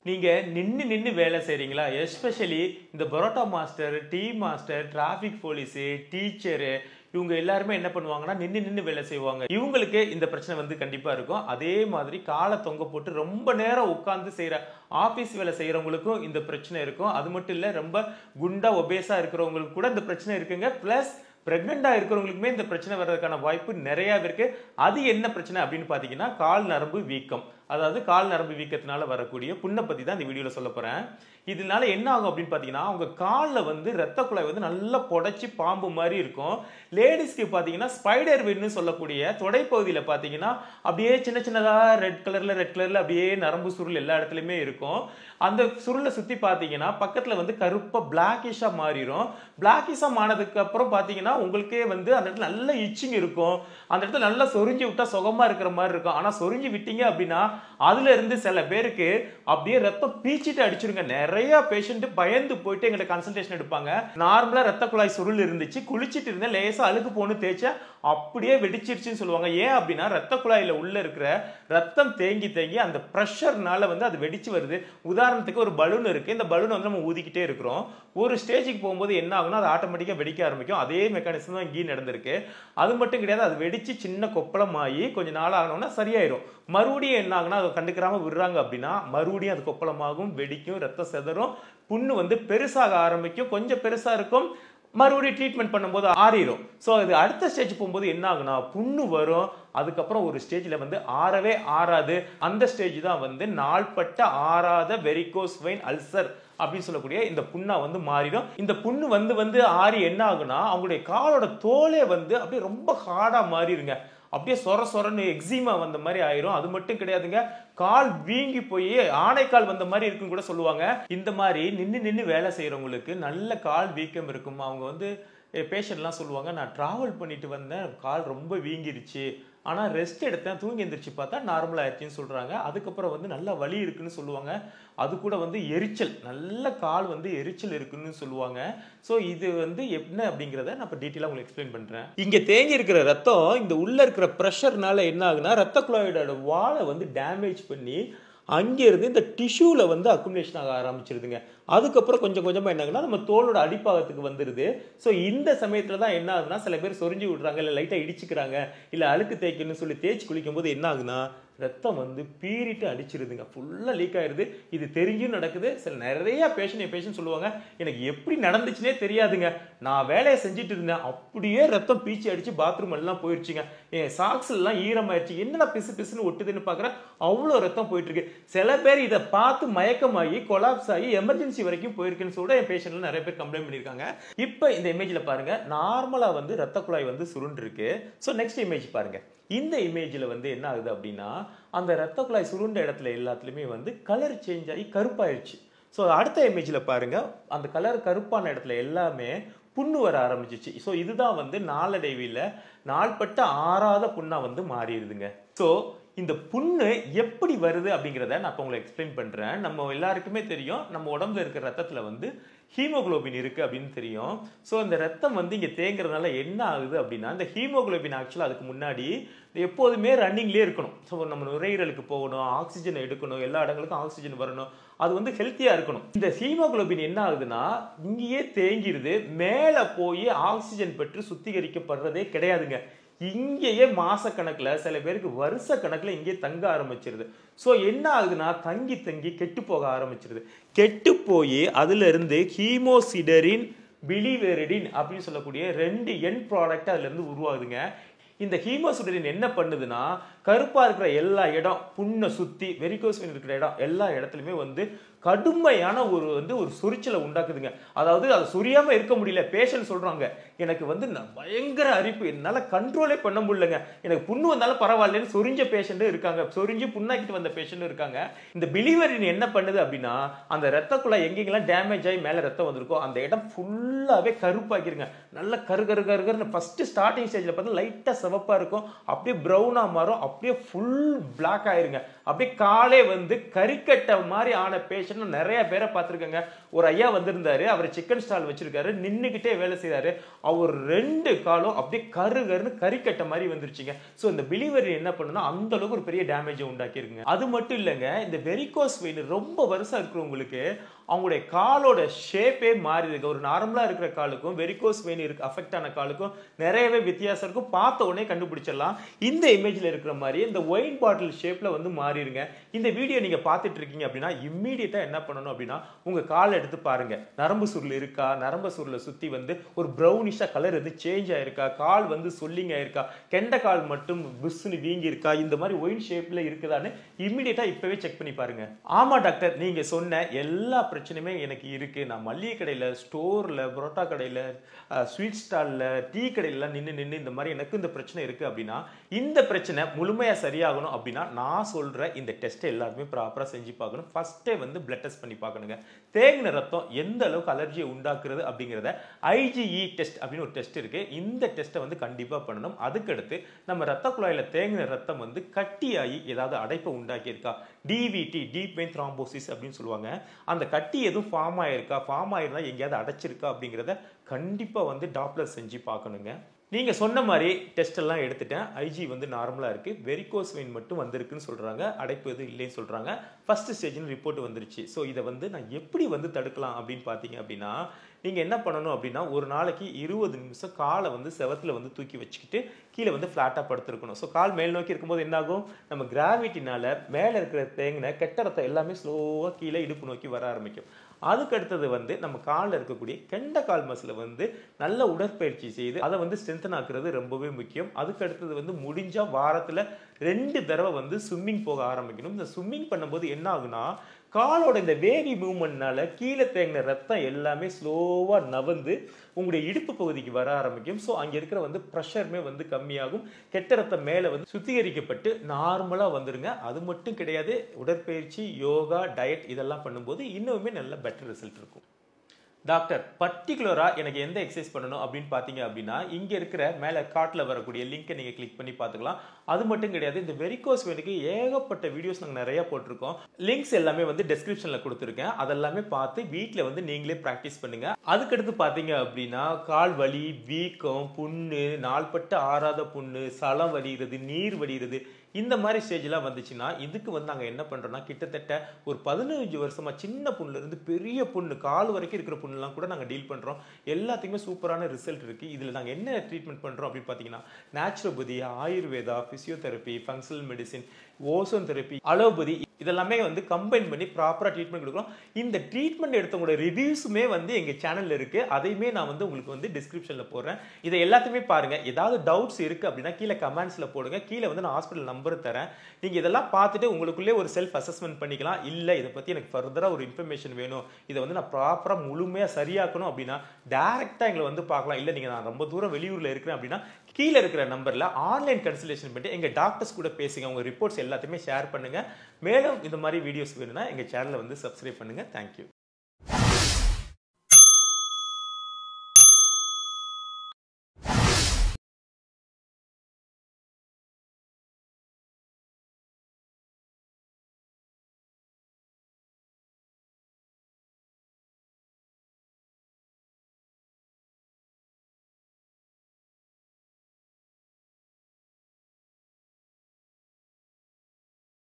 நீங்க நின்னு நின்னு வேலை செய்றீங்களா? எஸ்பெஷலி இந்த parotta master, tea master, traffic police, teacher இவங்க எல்லாருமே என்ன பண்ணுவாங்கன்னா நின்னு நின்னு வேலை செய்வாங்க. இவங்களுக்கு இந்த பிரச்சனை வந்து கண்டிப்பா இருக்கும். அதே மாதிரி காலை தொங்க போட்டு ரொம்ப நேரம் உட்கார்ந்து செய்யற ஆபீஸ் வேலை செய்யறவங்களுக்கும் இந்த பிரச்சனை இருக்கும். அது மட்டும் இல்ல, ரொம்ப குண்டா ஒபேஸா இருக்கிறவங்களுக்கு கூட இந்த பிரச்சனை இருக்குங்க. பிளஸ் பிரெக்னெண்டா இருக்கிறவங்களுக்குமே இந்த பிரச்சனை வர்றதுக்கான வாய்ப்பு நிறையவே இருக்கு. அது என்ன பிரச்சனை அப்படின்னு பாத்தீங்கன்னா கால் நரம்பு வீக்கம். அதாவது கால் நரம்பு வீக்கத்தினால வரக்கூடிய புண்ணை பத்தி தான் இந்த வீடியோல சொல்ல போறேன். இதனால என்ன ஆகும் அப்படின்னு பாத்தீங்கன்னா உங்க கால்ல வந்து ரத்த குழாய் வந்து நல்லா புடைச்சி பாம்பு மாதிரி இருக்கும். லேடிஸ்க்கு பாத்தீங்கன்னா ஸ்பைடர் வென்னு சொல்லக்கூடிய தொடைப்பகுதியில பாத்தீங்கன்னா அப்படியே சின்ன சின்னதா ரெட் கலர்ல அப்படியே நரம்பு சுருள் எல்லா இடத்துலயுமே இருக்கும். அந்த சுருளை சுத்தி பாத்தீங்கன்னா பக்கத்துல வந்து கருப்பா பிளாக்கிஷா மாறிடும். பிளாக்கிஷா ஆனதுக்கு அப்புறம் பாத்தீங்கன்னா உங்களுக்கே வந்து அந்த இடத்துல நல்ல இச்சிங் இருக்கும். அந்த இடத்துல நல்லா சொரிஞ்சு விட்டா சுகமா இருக்கிற மாதிரி இருக்கும். ஆனா சொரிஞ்சு விட்டீங்க அப்படின்னா அதுல இருந்து சில பேருக்கு அப்படியே ரத்தம் பீச்சிட்டு அடிச்சிருங்க. நிறைய பேஷண்ட் பயந்து போயிட்டு எங்கிட்ட கன்சல்டேஷன் எடுப்பாங்க. நார்மலா ரத்த குழாய் சுருள் இருந்துச்சு, குளிச்சிட்டு இருந்தேன், லேசா அழுக்கு போன்னு தேய்ச்சா அப்படியே வெடிச்சிருச்சுன்னு சொல்லுவாங்க. ஏன் அப்படின்னா ரத்த குழாயில உள்ள இருக்கிற ரத்தம் தேங்கி தேங்கி அந்த பிரஷர்னால வந்து அது வெடிச்சு வருது. உதாரணத்துக்கு ஒரு பலூன் இருக்கு, இந்த பலூன் வந்து நம்ம ஊதிக்கிட்டே இருக்கிறோம். ஒரு ஸ்டேஜுக்கு போகும்போது என்ன ஆகும்னா அது ஆட்டோமேட்டிக்கா வெடிக்க ஆரம்பிக்கும். அதே மெக்கானிசம் தான் இங்கேயும் நடந்திருக்கு. அது மட்டும் கிடையாது, அது வெடிச்சு சின்ன கொப்பளமாகி கொஞ்ச நாள் ஆகணும்னா சரியாயிரும். மறுபடியும் என்ன ஆகுனா அதை கண்டுக்கிறாம விடுறாங்க அப்படின்னா மறுபடியும் அது கொப்பளமாகும், வெடிக்கும், ரத்த செதறும், புண்ணு வந்து பெருசாக ஆரம்பிக்கும். கொஞ்சம் பெருசா இருக்கும், மறுபடியும் ட்ரீட்மெண்ட் பண்ணும்போது ஆறிடும். ஸோ இது அடுத்த ஸ்டேஜ் போகும்போது என்ன ஆகுனா புண்ணு வரும். அதுக்கப்புறம் ஒரு ஸ்டேஜ்ல வந்து ஆறவே ஆறாது. அந்த ஸ்டேஜ் தான் வந்து நாள்பட்ட ஆறாத வெரிகோஸ் வெயின் அல்சர் அப்படின்னு சொல்லக்கூடிய இந்த புண்ணா வந்து மாறிடும். இந்த புண்ணு வந்து வந்து ஆறி என்ன ஆகுனா அவங்களுடைய காலோட தோலே வந்து அப்படியே ரொம்ப ஹார்டா மாறிடுங்க. அப்படியே சொர சொரன்னு எக்ஸிமா வந்த மாதிரி ஆயிரும். அது மட்டும் கிடையாதுங்க, கால் வீங்கி போய் ஆனைக்கால் வந்த மாதிரி இருக்குன்னு கூட சொல்லுவாங்க. இந்த மாதிரி நின்னு நின்னு வேலை செய்யறவங்களுக்கு நல்ல கால் வீக்கம் இருக்கும். அவங்க வந்து பேஷண்ட்லாம் சொல்லுவாங்க, நான் டிராவல் பண்ணிட்டு வந்தேன், கால் ரொம்ப வீங்கிருச்சு, ஆனா ரெஸ்ட் எடுத்தேன், தூங்கி எந்திரிச்சு பார்த்தா நார்மல் ஆயிடுச்சுன்னு சொல்றாங்க. அதுக்கப்புறம் வந்து நல்ல வலி இருக்குன்னு சொல்லுவாங்க. அது கூட வந்து எரிச்சல், நல்ல கால் வந்து எரிச்சல் இருக்குன்னு சொல்லுவாங்க. ஸோ இது வந்து என்ன அப்படிங்கிறத நான் இப்போ டீட்டெயிலாக உங்களுக்கு எக்ஸ்பிளைன் பண்றேன். இங்க தேங்கி இருக்கிற ரத்தம் இந்த உள்ள இருக்கிற ப்ரெஷர்னால என்ன ஆகுனா ரத்த குழாயோட வாலை வந்து டேமேஜ் பண்ணி அங்கிருந்து இந்த டிஷ்யூல வந்து அக்குமுலேஷன் ஆக ஆரம்பிச்சிருதுங்க. அதுக்கப்புறம் கொஞ்சம் கொஞ்சமா என்ன ஆகுனா நம்ம தோலோட அடிப்பாகத்துக்கு வந்துருது. ஸோ இந்த சமயத்துல தான் என்ன ஆகுதுன்னா சில பேர் சொரிஞ்சு விடுறாங்க, இல்லை லைட்டா இடிச்சுக்கிறாங்க, இல்லை அழுக்கு தேய்க்கணும்னு சொல்லி தேய்ச்சி குளிக்கும் போது என்ன ஆகுனா ரத்தம் வந்து பீறிட்டு அடிச்சிருதுங்க, ஃபுல்லா லீக் ஆயிருது. இது தெரிஞ்சும் நடக்குது. சில நிறைய பேஷண்ட் சொல்லுவாங்க, எனக்கு எப்படி நடந்துச்சுன்னே தெரியாதுங்க, நான் வேலையை செஞ்சுட்டு இருந்தேன், அப்படியே ரத்தம் பீச்சி அடிச்சு பாத்ரூம் எல்லாம் போயிடுச்சுங்க, என் சாக்ஸ் எல்லாம் ஈரமாயிருச்சு, என்னடா பிசு பிசுன்னு ஒட்டுதுன்னு பாக்குறேன், அவ்வளோ ரத்தம் போயிட்டு இருக்கு. சில பேர் இதை பார்த்து மயக்கமாகி கொலாப்ஸ் ஆகி எமர்ஜென்சி வரைக்கும் போயிருக்குன்னு சொல்ல என் பேஷண்ட்ல நிறைய பேர் கம்ப்ளைண்ட் பண்ணியிருக்காங்க. இப்போ இந்த இமேஜ்ல பாருங்க, நார்மலா வந்து ரத்த குழாய் வந்து சுருண்டு இருக்கு. ஸோ நெக்ஸ்ட் இமேஜ் பாருங்க. இந்த இமேஜ்ல வந்து என்ன ஆகுது அப்படின்னா அந்த ரத்த குழாய் சுருண்ட இடத்துல எல்லாத்துலயுமே வந்து கலர் சேஞ்ச் ஆகி கருப்பாயிருச்சு. ஸோ அடுத்த இமேஜ்ல பாருங்க, அந்த கலர் கருப்பான இடத்துல எல்லாமே புண்ணு வர ஆரம்பிச்சிச்சு. ஸோ இதுதான் வந்து நாளடைவில் நாள்பட்ட ஆறாத புண்ணா வந்து மாறிடுதுங்க. ஸோ இந்த புண்ணு எப்படி வருது அப்படிங்கிறத நான் இப்போ உங்களுக்கு எக்ஸ்பிளைன் பண்றேன். நம்ம எல்லாருக்குமே தெரியும், நம்ம உடம்புல இருக்கிற ரத்தத்துல வந்து ஹீமோகுளோபின் இருக்கு அப்படின்னு தெரியும். ஸோ இந்த ரத்தம் வந்து இங்க தேங்குறதுனால என்ன ஆகுது அப்படின்னா இந்த ஹீமோகுளோபின் ஆக்சுவலா அதுக்கு முன்னாடி எப்போதுமே ரன்னிங்லேயே இருக்கணும். ஸோ நம்ம நுரையீரலுக்கு போகணும், ஆக்சிஜன் எடுக்கணும், எல்லா இடங்களுக்கும் ஆக்சிஜன் வரணும், அது வந்து ஹெல்த்தியா இருக்கணும். இந்த ஹீமோகுளோபின் என்ன ஆகுதுன்னா இங்கேயே தேங்கிடுது, மேல போய் ஆக்சிஜன் பெற்று சுத்திகரிக்கப்படுறதே கிடையாதுங்க. இங்கேயே மாசக்கணக்கில் சில பேருக்கு வருஷ கணக்கில் இங்கே தங்க ஆரம்பிச்சிருது. ஸோ என்ன ஆகுதுன்னா தங்கி தங்கி கெட்டு போக ஆரம்பிச்சிருது. கெட்டு போய் அதுல இருந்து ஹீமோசிடரின், பிலிவெரிடின் அப்படின்னு சொல்லக்கூடிய 2 எண்ட் ப்ராடக்ட் அதுல இருந்து உருவாகுதுங்க. இந்த ஹீமோசிடரின் என்ன பண்ணுதுன்னா கருப்பா இருக்கிற எல்லா இடம், புண்ணை சுத்தி வெரிகோஸ் வெயின் இருக்கிற இடம் எல்லா இடத்துலயுமே வந்து கடுமையான ஒரு சொரிச்சலை உண்டாக்குதுங்க. அதாவது அது சொரியாம இருக்க முடியல. பேஷண்ட் சொல்றாங்க, எனக்கு வந்து பயங்கர அரிப்பு, என்னால கண்ட்ரோலே பண்ண முடியலங்க, எனக்கு புண்ணு வந்தாலும் பரவாயில்லன்னு சொரிஞ்ச பேஷண்ட் இருக்காங்க, சொரிஞ்சு புண்ணாக்கிட்டு வந்த பேஷண்ட் இருக்காங்க. இந்த பிலிவரின் என்ன பண்ணுது அப்படின்னா அந்த ரத்த குழாய் எங்கெங்கெல்லாம் டேமேஜ் ஆகி மேல ரத்தம் வந்திருக்கோ அந்த இடம் ஃபுல்லாவே கருப்பாக்கிருங்க. நல்ல கரு கரு கருன்னு ஃபர்ஸ்ட் ஸ்டார்டிங் ஸ்டேஜ்ல பார்த்தா லைட்டா சிவப்பா இருக்கும், அப்படியே ப்ரௌனா மாறும், அப்படியே ஃபுல் பிளாக் ஆயிருங்க. அப்படியே காலே வந்து கறிக்கட்டை மாதிரி ஆன பேஷண்ட் நிறைய பேரை பார்த்துருக்கேங்க. ஒரு ஐயா வந்திருந்தாரு, அவர் சிக்கன் ஸ்டால் வச்சிருக்காரு, நின்னுகிட்டே வேலை செய்யறாரு. அவர் 2 காலும் அப்படியே கருன்னு கறிக்கட்டை மாதிரி வந்துருச்சுங்க. ஸோ இந்த பிலிவரி என்ன பண்ணுன்னா அந்த அளவுக்கு ஒரு பெரிய டேமேஜை உண்டாக்கி இருக்குங்க. அது மட்டும் இல்லைங்க, இந்த வெரிகோஸ் வெயின் ரொம்ப வருஷம் இருக்கிறவங்களுக்கு அவங்களுடைய காலோட ஷேப்பே மாறிடுது. ஒரு நார்மலா இருக்கிற காலுக்கும் வெரிகோஸ் வெயின் இருக்கு அஃபெக்ட் ஆன காலுக்கும் நிறையவே வித்தியாசம் இருக்கும். பார்த்த உடனே கண்டுபிடிச்சிடலாம். இந்த இமேஜ்ல இருக்கிற மாதிரி இந்த ஒயின் பாட்டில் ஷேப்ல வந்து மாறிடுங்க. இந்த வீடியோ நீங்க பார்த்துட்டு இருக்கீங்க அப்படின்னா இம்மீடியட்டா என்ன பண்ணணும் அப்படின்னா உங்க காலை எடுத்து பாருங்க. நரம்பு சுருள் இருக்கா, நரம்பு சுருளை சுத்தி வந்து ஒரு ப்ரௌனிஷா கலர் வந்து சேஞ்ச் ஆயிருக்கா, கால் வந்து சொல்லிங் ஆயிருக்கா, கெண்ட கால் மட்டும் புஷ்னு வீங்கி இருக்கா, இந்த மாதிரி ஒயின் ஷேப்ல இருக்குதான்னு இம்மீடியட்டா இப்பவே செக் பண்ணி பாருங்க. ஆமா டாக்டர், நீங்க சொன்ன எல்லா பிரச்சனையுமே எனக்கு இருக்கு. நான் மல்லிகை கடையில, ஸ்டோர்ல, பரோட்டா கடையில, ஸ்வீட் ஸ்டால்ல, டீ கடையில நின்று இந்த மாதிரி எனக்கு இந்த பிரச்சனை இருக்கு அப்படின்னா இந்த பிரச்சனை முழுமையா சரியாகணும் அப்படின்னா நான் சொல்ற இந்த டெஸ்ட் எல்லாருமே ப்ராப்பரா செஞ்சு பார்க்கணும். ஃபர்ஸ்டே வந்து பிளட் டெஸ்ட் பண்ணி பார்க்கணுங்க. தேங்கின ரத்தம் எந்த அளவுக்கு அலர்ஜியை உண்டாக்குறது அப்படிங்கிறத IgE டெஸ்ட் அப்படின்னு ஒரு டெஸ்ட் இருக்கு. இந்த டெஸ்ட்டை வந்து கண்டிப்பா பண்ணணும். அதுக்கடுத்து நம்ம ரத்த குழாயில தேங்கின ரத்தம் வந்து கட்டியாகி ஏதாவது அடைப்பை உண்டாக்கி இருக்கா, DVT டீப் வெயின் த்ராம்போசிஸ் அப்படின்னு சொல்லுவாங்க, அந்த கட்டி எதுவும் ஃபார்ம் ஆயிருக்கா, ஃபார்ம் ஆயிருந்தா எங்கேயாவது அடைச்சிருக்கா அப்படிங்கிறத கண்டிப்பா வந்து டாப்லர் செஞ்சு பார்க்கணுங்க. நீங்க சொன்ன மாதிரி டெஸ்ட் எல்லாம் எடுத்துட்டேன். IG வந்து நார்மலா இருக்கு, வெரிகோஸ் வெயின் மட்டும் வந்திருக்குன்னு சொல்றாங்க, அடைப்பு எதுவும் இல்லைன்னு சொல்றாங்க. ஃபர்ஸ்ட் ஸ்டேஜ்னு ரிப்போர்ட் வந்துருச்சு. ஸோ இதை வந்து நான் எப்படி வந்து தடுக்கலாம் அப்படின்னு பார்த்தீங்க அப்படின்னா நீங்க என்ன பண்ணணும் அப்படின்னா ஒரு நாளைக்கு 20 நிமிஷம் காலை வந்து செவத்துல வந்து தூக்கி வச்சுக்கிட்டு கீழே வந்து ஃபிளாட்டா படுத்திருக்கணும். ஸோ கால் மேல் நோக்கி இருக்கும்போது என்ன ஆகும், நம்ம கிராவிட்டினால மேலே இருக்கிற தேங்கின கெட்ட ரத்தம் எல்லாமே ஸ்லோவா கீழே இடுப்பு நோக்கி வர ஆரம்பிக்கும். அதுக்கு அடுத்தது வந்து நம்ம காலில் இருக்கக்கூடிய கெண்ட கால் மசில வந்து நல்ல உடற்பயிற்சி செய்து அதை வந்து ஸ்ட்ரென்தன் ஆக்குறது ரொம்பவே முக்கியம். அதுக்கு அடுத்தது வந்து முடிஞ்சா வாரத்துல 2 தடவை வந்து ஸ்விம்மிங் போக ஆரம்பிக்கணும். இந்த ஸ்விம்மிங் பண்ணும்போது என்ன ஆகுனா காலோட இந்த வேவி மூவ்மெண்ட்னால கீழே தேங்கின ரத்தம் எல்லாமே ஸ்லோவா நவந்து உங்களுடைய இடுப்பு பகுதிக்கு வர ஆரம்பிக்கும். ஸோ அங்கே இருக்கிற வந்து ப்ரெஷருமே வந்து கம்மியாகும். கெட்ட ரத்தம் மேலே வந்து சுத்திகரிக்கப்பட்டு நார்மலாக வந்துருங்க. அது மட்டும் கிடையாது, உடற்பயிற்சி, யோகா, டயட் இதெல்லாம் பண்ணும்போது இன்னுமே நல்ல பெட்டர் ரிசல்ட் இருக்கும். டாக்டர் பர்டிகுலரா எனக்கு எந்த எக்ஸசைஸ் பண்ணணும் அப்படின்னு பார்த்தீங்க அப்படின்னா இங்க இருக்கிற மேலே கார்ட்ல வரக்கூடிய லிங்கை நீங்க கிளிக் பண்ணி பார்த்துக்கலாம். அது மட்டும் கிடையாது, இந்த வெரிகோஸ் வெயினுக்கு ஏகப்பட்ட வீடியோஸ் நாங்கள் நிறைய போட்டிருக்கோம். லிங்க்ஸ் எல்லாமே வந்து டெஸ்கிரிப்ஷன்ல கொடுத்துருக்கேன். அதெல்லாமே பார்த்து வீட்டில் வந்து நீங்களே ப்ராக்டிஸ் பண்ணுங்க. அதுக்கடுத்து பார்த்தீங்க அப்படின்னா கால் வலி, வீக்கம், புண்ணு, நாள்பட்ட ஆறாத புண்ணு, சலம் வலிகிறது, நீர் வலிகிறது, இந்த மாதிரி ஸ்டேஜ்லாம் வந்துச்சுன்னா இதுக்கு வந்து நாங்கள் என்ன பண்ணுறோம்னா கிட்டத்தட்ட ஒரு 15 வருஷமா சின்ன புண்ணுல இருந்து பெரிய புண்ணு கால் வரைக்கும் இருக்கிற புண்ணுலாம் கூட நாங்கள் டீல் பண்ணுறோம். எல்லாத்துக்குமே சூப்பரான ரிசல்ட் இருக்குது. இதில் நாங்கள் என்ன ட்ரீட்மெண்ட் பண்ணுறோம் அப்படின்னு பார்த்தீங்கன்னா naturopathy, Ayurveda, physiotherapy, functional medicine, ozone therapy, allopathy இதெல்லாமே வந்து கம்பைன் பண்ணி ப்ராப்பராக ட்ரீட்மெண்ட் கொடுக்குறோம். இந்த ட்ரீட்மெண்ட் எடுத்தவங்களோட ரிவ்யூஸுமே வந்து எங்கள் சேனலில் இருக்குது. அதையுமே நான் வந்து உங்களுக்கு வந்து டிஸ்கிரிப்ஷனில் போடுறேன். இதை எல்லாத்தையுமே பாருங்கள். ஏதாவது டவுட்ஸ் இருக்குது அப்படின்னா கீழே கமெண்ட்ஸில் போடுங்க. கீழே வந்து நான் ஹாஸ்பிட்டல் நம்பர் தரேன். நீங்கள் இதெல்லாம் பார்த்துட்டு உங்களுக்குள்ளே ஒரு செல்ஃப் அசஸ்மெண்ட் பண்ணிக்கலாம். இல்லை இதை பற்றி எனக்கு ஃபர்தராக ஒரு இன்ஃபர்மேஷன் வேணும், இதை வந்து நான் ப்ராப்பராக முழுமையாக சரியாக்கணும் அப்படின்னா டேரெக்டாக எங்களை வந்து பார்க்கலாம். இல்லை நீங்கள் நான் ரொம்ப தூரம் வெளியூரில் இருக்கிறேன் அப்படின்னா கீழே இருக்கிற நம்பரில் ஆன்லைன் கன்சல்டேஷன் பண்ணிட்டு எங்கள் டாக்டர்ஸ் கூட பேசுங்க. உங்கள் ரிப்போர்ட்ஸ் எல்லாத்தையுமே ஷேர் பண்ணுங்கள். மேலும் இந்த மாதிரி வீடியோஸ் வேணும்னா எங்கள் சேனலை வந்து சப்ஸ்கிரைப் பண்ணுங்கள். தேங்க்யூ.